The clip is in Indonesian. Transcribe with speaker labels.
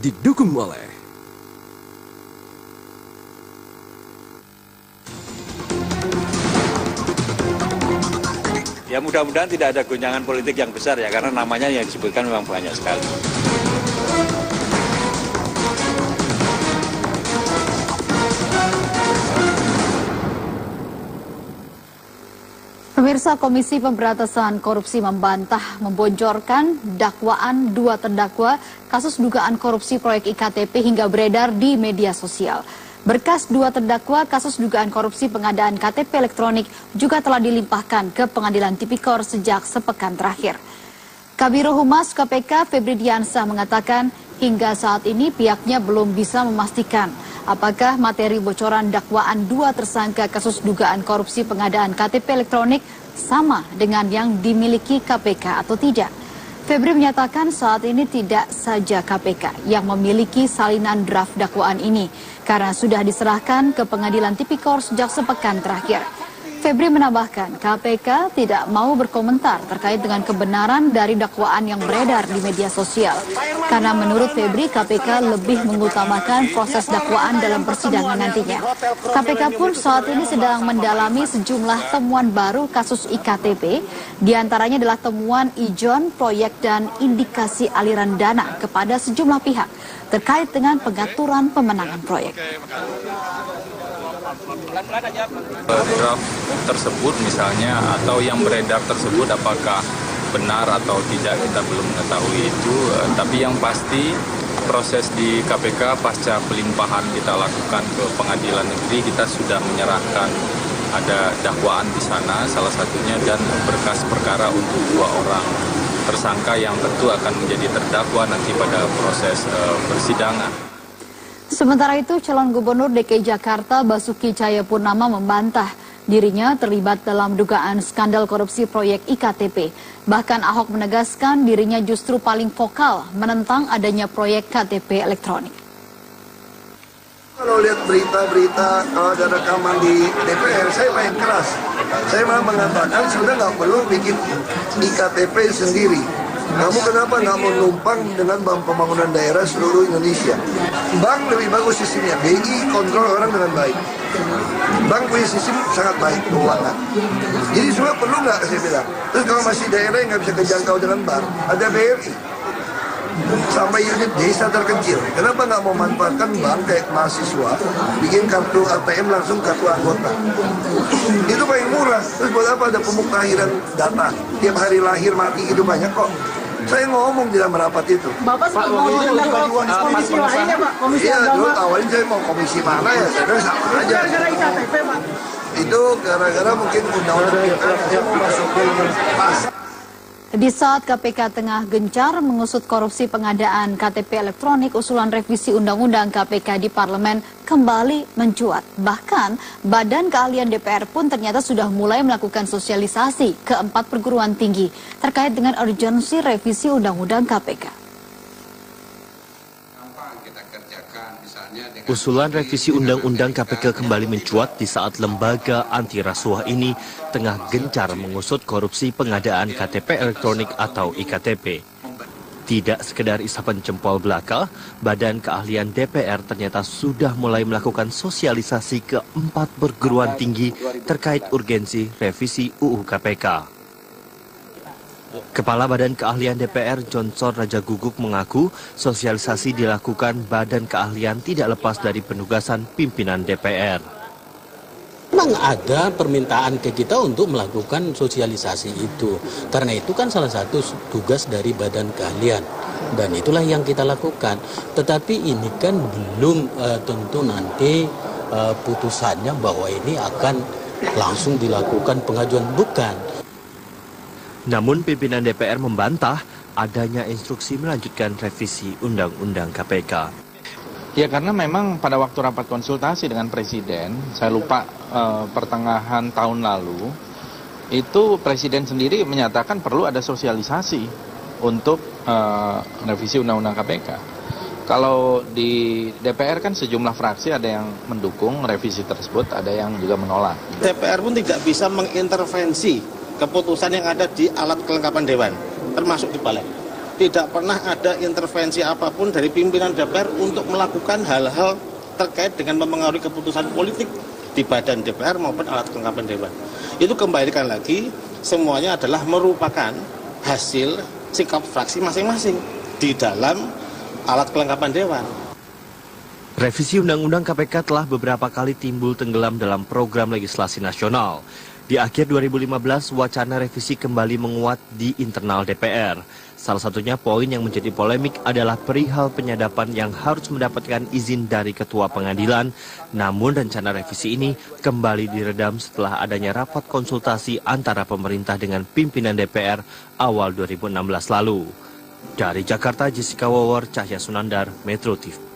Speaker 1: didukung oleh
Speaker 2: ya, mudah-mudahan tidak ada gonjangan politik yang besar ya, karena namanya yang disebutkan memang banyak sekali.
Speaker 3: Pemirsa, Komisi Pemberantasan Korupsi memboncorkan dakwaan 2 terdakwa kasus dugaan korupsi proyek IKTP hingga beredar di media sosial. Berkas 2 terdakwa kasus dugaan korupsi pengadaan KTP elektronik juga telah dilimpahkan ke Pengadilan Tipikor sejak sepekan terakhir. Kabiro Humas KPK Febri Diansah mengatakan hingga saat ini pihaknya belum bisa memastikan apakah materi bocoran dakwaan 2 tersangka kasus dugaan korupsi pengadaan KTP elektronik sama dengan yang dimiliki KPK atau tidak. Febri menyatakan saat ini tidak saja KPK yang memiliki salinan draft dakwaan ini karena sudah diserahkan ke Pengadilan Tipikor sejak sepekan terakhir. Febri menambahkan KPK tidak mau berkomentar terkait dengan kebenaran dari dakwaan yang beredar di media sosial. Karena menurut Febri, KPK lebih mengutamakan proses dakwaan dalam persidangan nantinya. KPK pun saat ini sedang mendalami sejumlah temuan baru kasus IKTP, diantaranya adalah temuan ijon, proyek, dan indikasi aliran dana kepada sejumlah pihak terkait dengan pengaturan pemenangan proyek.
Speaker 4: Draft tersebut misalnya atau yang beredar tersebut apakah benar atau tidak kita belum mengetahui itu, tapi yang pasti proses di KPK pasca pelimpahan kita lakukan ke pengadilan negeri, kita sudah menyerahkan ada dakwaan di sana salah satunya dan berkas perkara untuk 2 orang tersangka yang tentu akan menjadi terdakwa nanti pada proses persidangan.
Speaker 3: Sementara itu, calon gubernur DKI Jakarta Basuki Cahayapurnama membantah dirinya terlibat dalam dugaan skandal korupsi proyek IKTP. Bahkan Ahok menegaskan dirinya justru paling vokal menentang adanya proyek KTP elektronik.
Speaker 5: Kalau lihat berita-berita, kalau ada rekaman di DPR, saya main keras. Saya malah mengatakan sudah nggak perlu bikin IKTP sendiri. Kamu kenapa nggak mau numpang dengan Bank Pembangunan Daerah seluruh Indonesia? Bank lebih bagus sistemnya, BI kontrol orang dengan baik. Bank punya sistem sangat baik, keuangan. Jadi semua perlu nggak saya bilang. Terus kalau masih daerah yang nggak bisa kejangkau dengan bank, ada BRI. Sampai unit desa terkecil. Kenapa nggak mau manfaatkan bank kayak mahasiswa, bikin kartu ATM langsung kartu anggota? Itu paling murah. Terus buat apa ada pemuktahiran data? Tiap hari lahir mati itu banyak kok. Saya ngomong di dalam rapat itu.
Speaker 6: Bapak mau komisi lainnya, Pak? Komisi
Speaker 5: iya,
Speaker 6: agama.
Speaker 5: dulu awalnya saya mau komisi mana ya, saya bilang sama aja.
Speaker 6: Gara-gara IKTP, Pak?
Speaker 5: Itu gara-gara mungkin undang-undang yang mau masukin pasal.
Speaker 3: Di saat KPK tengah gencar mengusut korupsi pengadaan KTP elektronik, usulan revisi Undang-Undang KPK di Parlemen kembali mencuat. Bahkan, Badan Keahlian DPR pun ternyata sudah mulai melakukan sosialisasi ke 4 perguruan tinggi terkait dengan urgensi revisi Undang-Undang KPK.
Speaker 7: Usulan revisi Undang-Undang KPK kembali mencuat di saat lembaga anti rasuah ini tengah gencar mengusut korupsi pengadaan KTP elektronik atau IKTP. Tidak sekedar isapan jempol belaka, Badan Keahlian DPR ternyata sudah mulai melakukan sosialisasi ke 4 perguruan tinggi terkait urgensi revisi UU KPK. Kepala Badan Keahlian DPR Johnson Rajaguguk mengaku sosialisasi dilakukan Badan Keahlian tidak lepas dari penugasan pimpinan DPR.
Speaker 8: Memang ada permintaan ke kita untuk melakukan sosialisasi itu. Karena itu kan salah satu tugas dari Badan Keahlian. Dan itulah yang kita lakukan. Tetapi ini kan belum tentu nanti putusannya bahwa ini akan langsung dilakukan pengajuan, bukan.
Speaker 7: Namun pimpinan DPR membantah adanya instruksi melanjutkan revisi Undang-Undang KPK.
Speaker 9: Ya karena memang pada waktu rapat konsultasi dengan Presiden, saya lupa pertengahan tahun lalu, itu Presiden sendiri menyatakan perlu ada sosialisasi untuk revisi Undang-Undang KPK. Kalau di DPR kan sejumlah fraksi ada yang mendukung revisi tersebut, ada yang juga menolak.
Speaker 10: DPR pun tidak bisa mengintervensi keputusan yang ada di alat kelengkapan Dewan, termasuk di Balik.
Speaker 1: tidak pernah ada intervensi apapun dari pimpinan DPR untuk melakukan hal-hal terkait dengan mempengaruhi keputusan politik di badan DPR maupun alat kelengkapan dewan. Itu kembalikan lagi, semuanya adalah merupakan hasil sikap fraksi masing-masing di dalam alat kelengkapan dewan.
Speaker 7: Revisi Undang-Undang KPK telah beberapa kali timbul tenggelam dalam program legislasi nasional. Di akhir 2015, wacana revisi kembali menguat di internal DPR. Salah satunya poin yang menjadi polemik adalah perihal penyadapan yang harus mendapatkan izin dari Ketua Pengadilan. Namun rencana revisi ini kembali diredam setelah adanya rapat konsultasi antara pemerintah dengan pimpinan DPR awal 2016 lalu. Dari Jakarta, Jessica Wawor, Cahya Sunandar, Metro TV.